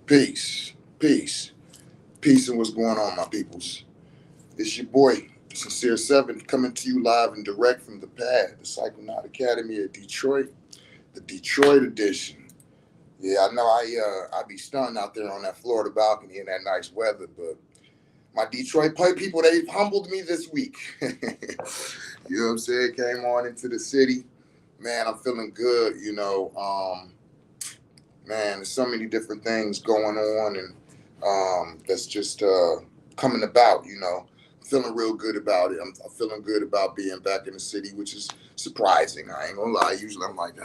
Peace, peace, peace, and what's going on, my peoples? It's your boy, Sincere Seven, coming to you live and direct from the P.A.D, the Psychonaut Academy of Detroit, the Detroit edition. Yeah, I know I be stunned out there on that Florida balcony in that nice weather, but my Detroit people, they've humbled me this week. You know what I'm saying? Came on into the city. Man, I'm feeling good, man, there's so many different things going on, and that's just coming about. I'm feeling real good about it. I'm feeling good about being back in the city, which is surprising. I ain't gonna lie. Usually I'm like,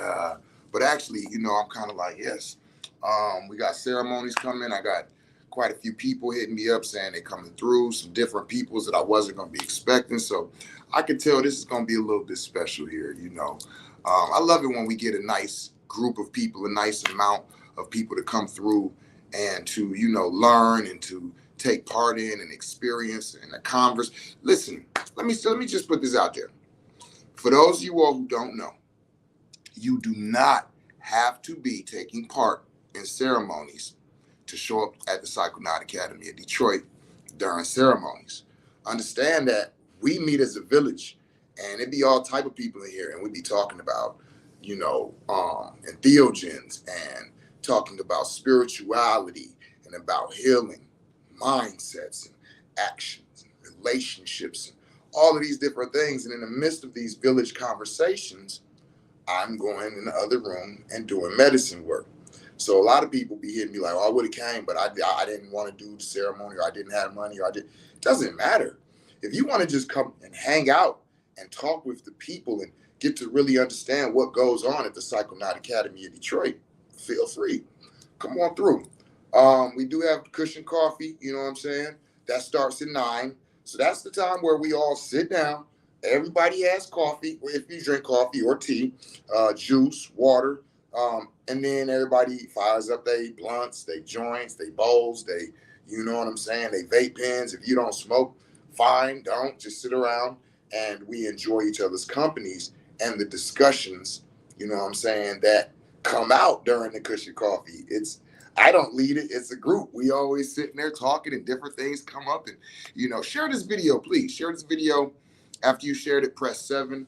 but actually, I'm kind of like, yes. We got ceremonies coming. I got quite a few people hitting me up saying they're coming through. Some different peoples that I wasn't gonna be expecting. So I can tell this is gonna be a little bit special here. I love it when we get a nice group of people, a nice amount of people to come through and to learn and to take part in and experience and a converse. Listen, let me just put this out there. For those of you all who don't know, you do not have to be taking part in ceremonies to show up at the Psychonaut Academy of Detroit during ceremonies. Understand that we meet as a village, and it be all type of people in here, and we be talking about, entheogens, and talking about spirituality and about healing, mindsets and actions and relationships and all of these different things. And in the midst of these village conversations, I'm going in the other room and doing medicine work. So a lot of people be hitting me like, "Oh, I would have came, but I didn't want to do the ceremony, or I didn't have money, or I did." It doesn't matter. If you want to just come and hang out and talk with the people and get to really understand what goes on at the Psychonaut Academy of Detroit, feel free. Come on through. We do have cushion coffee, you know what I'm saying? That starts at 9. So that's the time where we all sit down. Everybody has coffee, or if you drink coffee or tea, juice, water, and then everybody fires up their blunts, their joints, their bowls, you know what I'm saying, they vape pens. If you don't smoke, fine, don't, just sit around and we enjoy each other's companies and the discussions, you know what I'm saying, that come out during the cushion coffee. I don't lead it. It's a group. We always sitting there talking and different things come up. And, share this video, please. Share this video. After you shared it, press 7.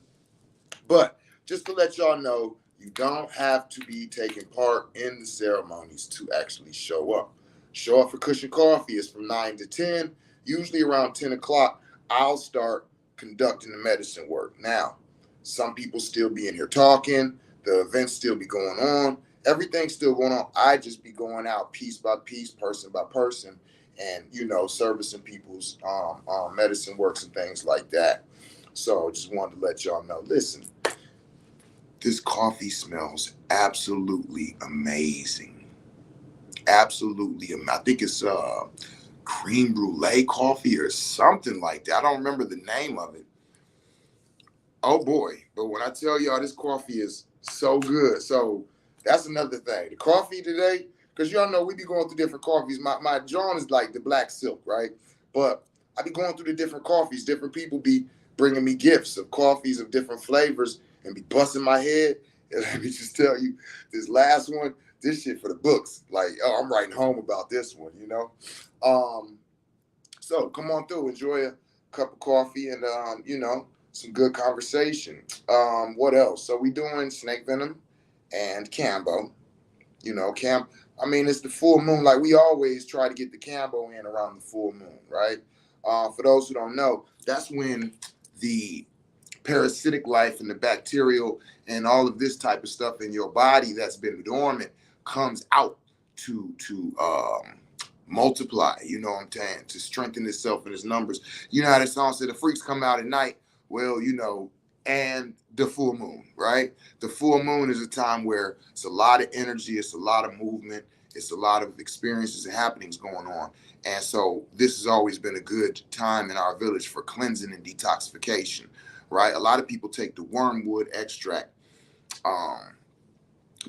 But just to let y'all know, you don't have to be taking part in the ceremonies to actually show up. Show up for cushion coffee is from 9 to 10. Usually around 10 o'clock, I'll start conducting the medicine work. Now, some people still be in here talking. The events still be going on. Everything's still going on. I just be going out piece by piece, person by person, and servicing people's medicine works and things like that. So just wanted to let y'all know. Listen, this coffee smells absolutely amazing. Absolutely, I think it's cream brulee coffee or something like that. I don't remember the name of it. Oh boy! But when I tell y'all, this coffee is so good. So that's another thing. The coffee today, because y'all know we be going through different coffees. My John is like the black silk, right? But I be going through the different coffees. Different people be bringing me gifts of coffees of different flavors and be busting my head. And let me just tell you, this last one, this shit for the books. Like, oh, I'm writing home about this one. So come on through, enjoy a cup of coffee and some good conversation. What else? So we doing snake venom and Cambo. Cam. I mean, it's the full moon. Like we always try to get the Cambo in around the full moon, right? For those who don't know, that's when the parasitic life and the bacterial and all of this type of stuff in your body that's been dormant comes out to multiply. You know what I'm saying? To strengthen itself in its numbers. You know how the song said the freaks come out at night. Well, and the full moon, right? The full moon is a time where it's a lot of energy, it's a lot of movement, it's a lot of experiences and happenings going on. And so this has always been a good time in our village for cleansing and detoxification, right? A lot of people take the wormwood extract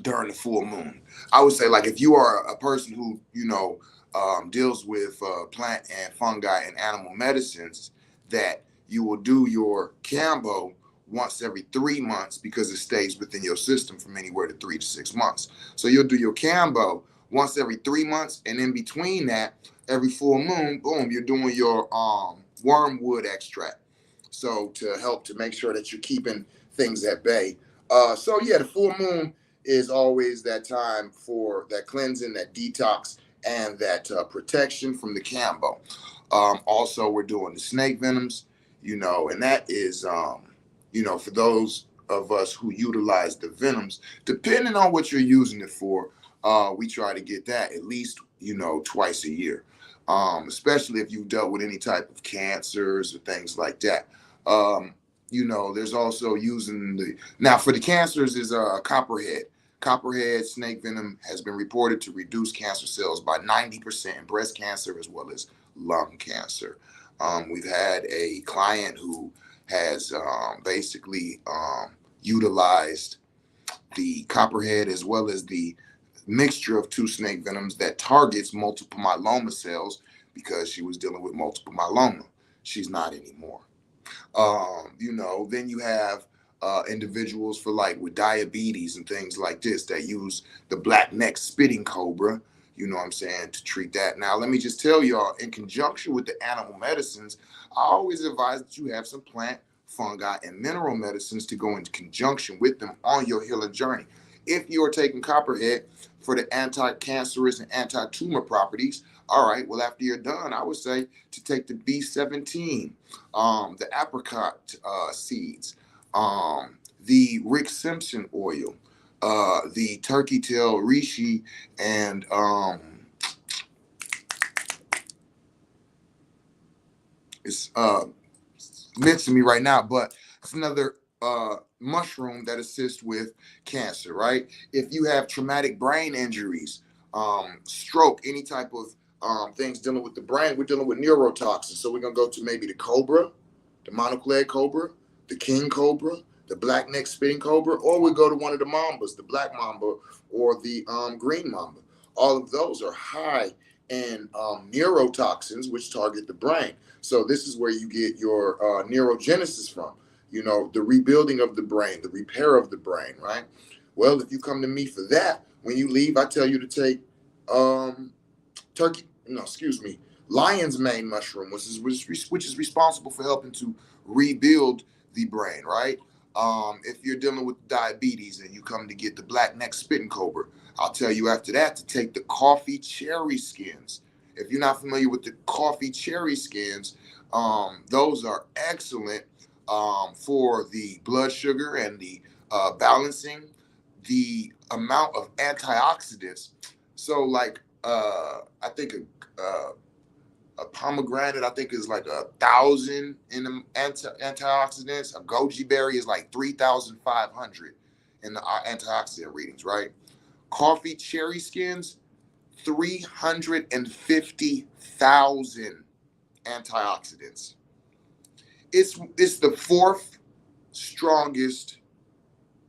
during the full moon. I would say, like, if you are a person who, deals with plant and fungi and animal medicines, that you will do your Cambo once every 3 months because it stays within your system from anywhere to 3 to 6 months. So you'll do your Cambo once every 3 months, and in between that, every full moon, boom, you're doing your wormwood extract. So to help to make sure that you're keeping things at bay. So yeah, the full moon is always that time for that cleansing, that detox, and that protection from the cambo. Also, we're doing the snake venoms, and that is, for those of us who utilize the venoms, depending on what you're using it for, we try to get that at least, twice a year, especially if you've dealt with any type of cancers or things like that. Um, there's also using now for the cancers is copperhead. Copperhead snake venom has been reported to reduce cancer cells by 90% in breast cancer as well as lung cancer. We've had a client who has basically utilized the copperhead as well as the mixture of two snake venoms that targets multiple myeloma cells because she was dealing with multiple myeloma. She's not anymore. Then you have individuals for like with diabetes and things like this that use the black neck spitting cobra, what I'm saying, to treat that. Now, let me just tell y'all, in conjunction with the animal medicines, I always advise that you have some plant, fungi, and mineral medicines to go into conjunction with them on your healing journey. If you are taking copperhead for the anti-cancerous and anti-tumor properties, all right, well, after you're done, I would say to take the B17, the apricot seeds, the Rick Simpson oil, the turkey tail reishi, and it's missing me right now, but it's another mushroom that assists with cancer, right? If you have traumatic brain injuries, stroke, any type of things dealing with the brain, we're dealing with neurotoxins. So we're going to go to maybe the cobra, the monocled cobra, the king cobra, the black neck spitting cobra, or we go to one of the mambas, the black mamba or the green mamba. All of those are high in neurotoxins, which target the brain. So this is where you get your neurogenesis from, the rebuilding of the brain, the repair of the brain, right? Well, if you come to me for that, when you leave, I tell you to take lion's mane mushroom, which is responsible for helping to rebuild the brain, right? If you're dealing with diabetes and you come to get the black neck spitting cobra, I'll tell you after that to take the coffee cherry skins. If you're not familiar with the coffee cherry skins, those are excellent for the blood sugar and the balancing the amount of antioxidants. So, like, I think a pomegranate, I think, is like 1,000 in the antioxidants. A goji berry is like 3,500 in the antioxidant readings, right? Coffee cherry skins, 350,000 antioxidants. It's the fourth strongest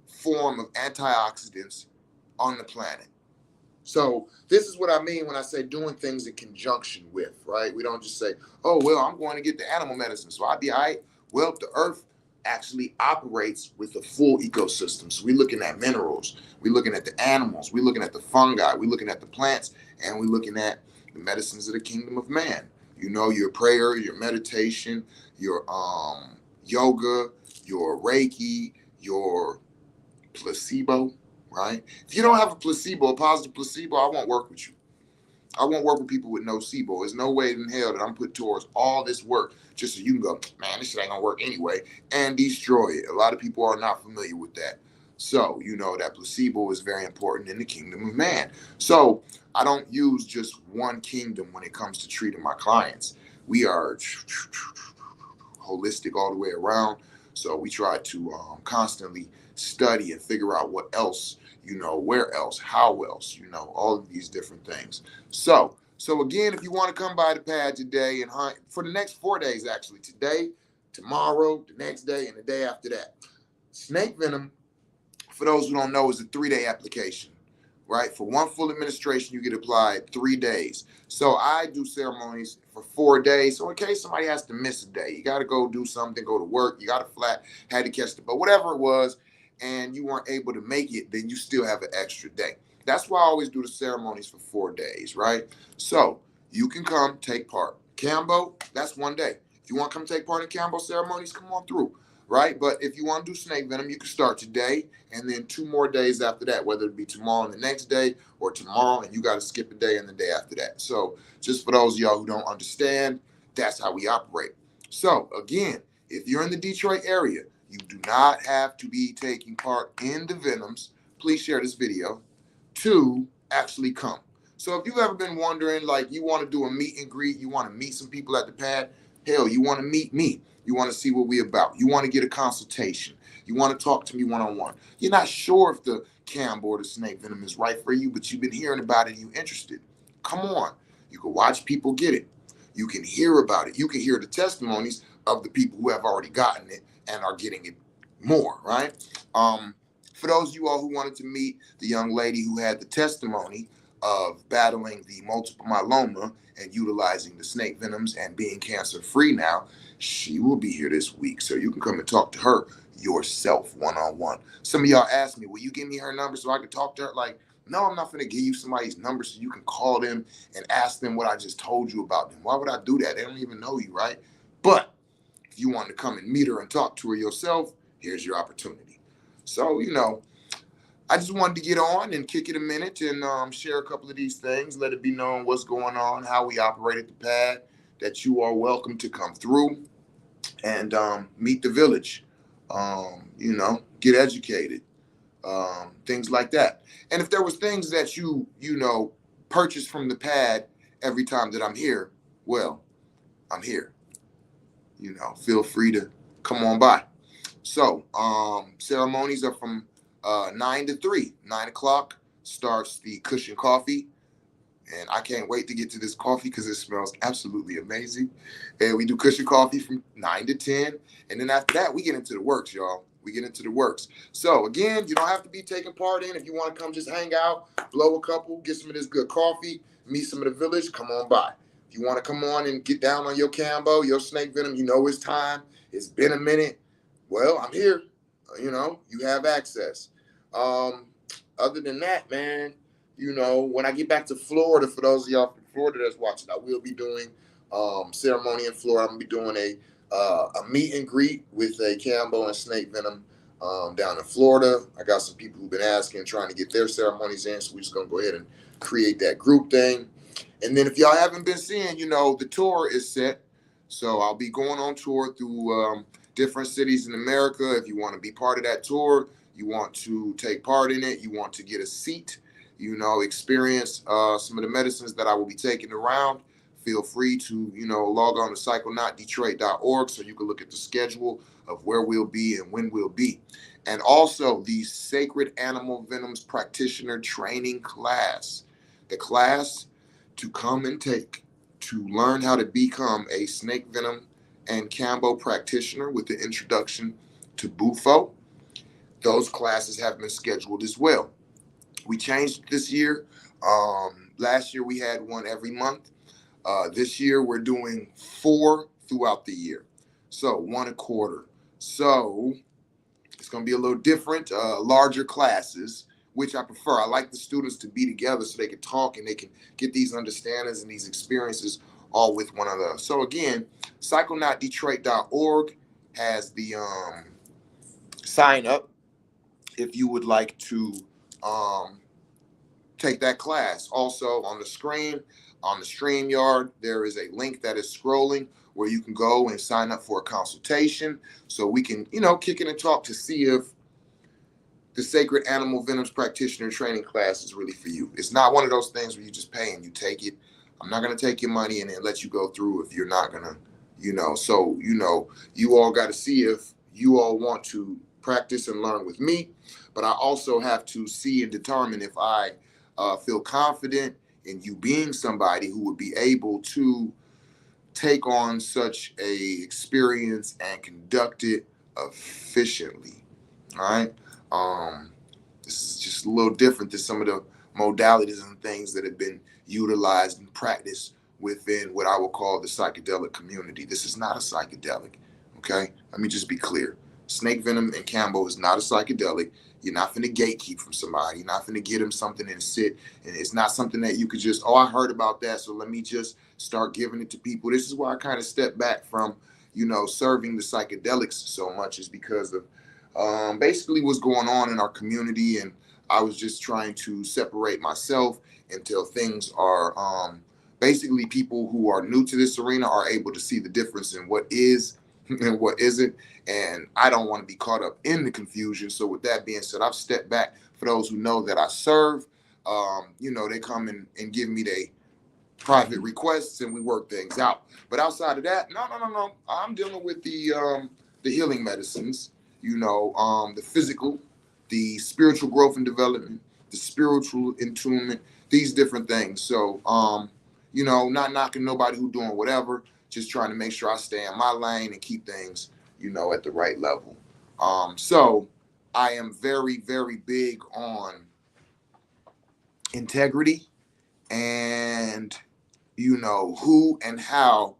form of antioxidants on the planet. So this is what I mean when I say doing things in conjunction with, right? We don't just say, oh, well, I'm going to get the animal medicine, so I'll be all right. Well, the earth actually operates with a full ecosystem. So we're looking at minerals, we're looking at the animals, we're looking at the fungi, we're looking at the plants, and we're looking at the medicines of the kingdom of man. Your prayer, your meditation, your yoga, your Reiki, your placebo, right? If you don't have a placebo, a positive placebo, I won't work with you. I won't work with people with no SIBO. There's no way in hell that I'm put towards all this work just so you can go, man, this shit ain't gonna work anyway, and destroy it. A lot of people are not familiar with that. So, that placebo is very important in the kingdom of man. So, I don't use just one kingdom when it comes to treating my clients. We are holistic all the way around. So, we try to constantly study and figure out what else, where else, how else, all of these different things. So again, if you want to come by the pad today and hunt for the next 4 days, actually, today, tomorrow, the next day, and the day after that. Snake venom, for those who don't know, is a 3-day application, right? For one full administration, you get applied 3 days. So I do ceremonies for 4 days. So in case somebody has to miss a day, you got to go do something, go to work, you got a flat, had to catch the boat, whatever it was, and you weren't able to make it, then you still have an extra day. That's why I always do the ceremonies for 4 days, right? So you can come take part. Cambo, that's one day. If you want to come take part in Cambo ceremonies, come on through, right? But if you want to do snake venom, you can start today and then 2 more days after that, whether it be tomorrow and the next day or tomorrow, and you got to skip a day and the day after that. So just for those of y'all who don't understand, that's how we operate. So again, if you're in the Detroit area, you do not have to be taking part in the venoms. Please share this video to actually come. So if you've ever been wondering, like you want to do a meet and greet, you want to meet some people at the pad, hell, you want to meet me, you want to see what we about, you want to get a consultation, you want to talk to me one-on-one. You're not sure if the cam or the snake venom is right for you, but you've been hearing about it, you're interested. Come on. You can watch people get it. You can hear about it. You can hear the testimonies of the people who have already gotten it and are getting it more, right? For those of you all who wanted to meet the young lady who had the testimony of battling the multiple myeloma and utilizing the snake venoms and being cancer free now, she will be here this week. So you can come and talk to her yourself one-on-one. Some of y'all asked me, will you give me her number so I can talk to her? Like, no, I'm not going to give you somebody's number so you can call them and ask them what I just told you about them. Why would I do that? They don't even know you, right? But if you want to come and meet her and talk to her yourself, here's your opportunity. So, I just wanted to get on and kick it a minute and share a couple of these things, let it be known what's going on, how we operate at the pad, that you are welcome to come through and meet the village, get educated, things like that. And if there was things that you purchase from the pad every time that I'm here, well, I'm here. Feel free to come on by. So ceremonies are from 9 to 3. 9 o'clock starts the cushion coffee. And I can't wait to get to this coffee because it smells absolutely amazing. And we do cushion coffee from 9 to 10. And then after that, we get into the works, y'all. We get into the works. So again, you don't have to be taking part in. If you want to come just hang out, blow a couple, get some of this good coffee, meet some of the village, come on by. If you want to come on and get down on your cambo, your snake venom, it's time. It's been a minute. Well, I'm here. You have access. Other than that, man, when I get back to Florida, for those of y'all from Florida that's watching, I will be doing ceremony in Florida. I'm going to be doing a meet and greet with a cambo and snake venom down in Florida. I got some people who've been asking, trying to get their ceremonies in, so we're just going to go ahead and create that group thing. And then if y'all haven't been seeing, the tour is set. So I'll be going on tour through different cities in America. If you want to be part of that tour, you want to take part in it, you want to get a seat, experience some of the medicines that I will be taking around, feel free to, log on to psychonautdetroit.org so you can look at the schedule of where we'll be and when we'll be. And also the Sacred Animal Venoms Practitioner Training class, the class to come and take to learn how to become a snake venom and cambo practitioner with the introduction to Bufo. Those classes have been scheduled as well. We changed it this year. Last year we had one every month. This year we're doing 4 throughout the year. So 1 a quarter. So it's going to be a little different, larger classes, which I prefer. I like the students to be together so they can talk and they can get these understandings and these experiences all with one another. So again, psychonautdetroit.org has the sign up if you would like to take that class. Also on the screen, on the StreamYard, there is a link that is scrolling where you can go and sign up for a consultation so we can, kick it and talk to see if the Sacred Animal Venoms Practitioner Training class is really for you. It's not one of those things where you just pay and you take it. I'm not going to take your money and then let you go through if you're not going to, So, you all got to see if you all want to practice and learn with me. But I also have to see and determine if I feel confident in you being somebody who would be able to take on such a experience and conduct it efficiently. All right. This is just a little different than some of the modalities and things that have been utilized and practiced within what I would call the psychedelic community. This is not a psychedelic. Okay. Let me just be clear. Snake venom and cambo is not a psychedelic. You're not finna gatekeep from somebody. You're not finna get them something and sit. And it's not something that you could just, oh, I heard about that, so let me just start giving it to people. This is why I kind of stepped back from, serving the psychedelics so much, is because of basically what's going on in our community. And I was just trying to separate myself until things are basically, people who are new to this arena are able to see the difference in what is and what isn't. And I don't want to be caught up in the confusion. So with that being said, I've stepped back. For those who know that I serve, they come and give me their private requests and we work things out. But outside of that, no. I'm dealing with the healing medicines, the physical, the spiritual growth and development, the spiritual attunement, these different things. So not knocking nobody who doing whatever, just trying to make sure I stay in my lane and keep things, at the right level. So I am very, very big on integrity and, who and how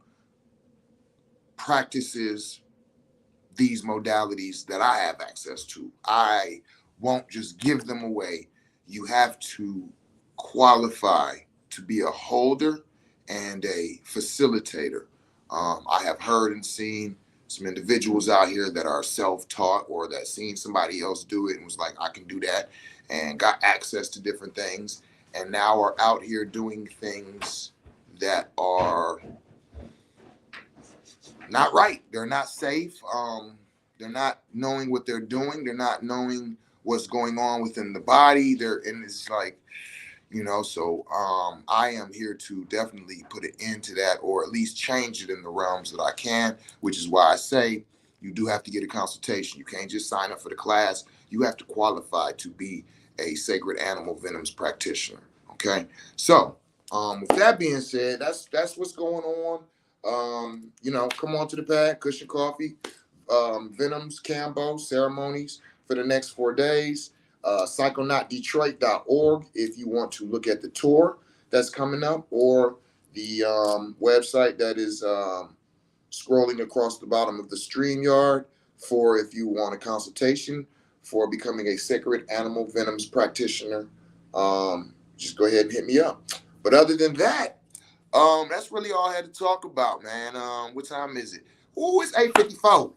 practices these modalities that I have access to. I won't just give them away. You have to qualify to be a holder and a facilitator. I have heard and seen some individuals out here that are self-taught or that seen somebody else do it and was like, I can do that, and got access to different things, and now are out here doing things that are not right. They're not safe. They're not knowing what they're doing. They're not knowing what's going on within the body. And it's like, so I am here to definitely put an end to that, or at least change it in the realms that I can, which is why I say you do have to get a consultation. You can't just sign up for the class. You have to qualify to be a sacred animal venoms practitioner. Okay. So with that being said, that's what's going on. Come on to the pad, Cushion Coffee, Venoms, Cambo, ceremonies for the next 4 days. Psychonautdetroit.org if you want to look at the tour that's coming up, or the website that is scrolling across the bottom of the StreamYard, for if you want a consultation for becoming a sacred animal venoms practitioner. Just go ahead and hit me up. But other than that, that's really all I had to talk about, man. What time is it? Oh, it's 8:54.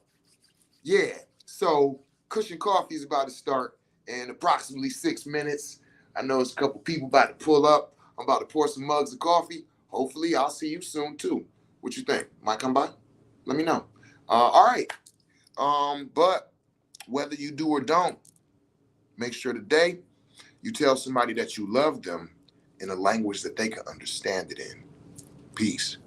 Yeah. So Cushion Coffee is about to start in approximately 6 minutes. I know it's a couple people about to pull up. I'm about to pour some mugs of coffee. Hopefully, I'll see you soon too. What you think? Might come by? Let me know. All right. But whether you do or don't, make sure today you tell somebody that you love them in a language that they can understand it in. Peace.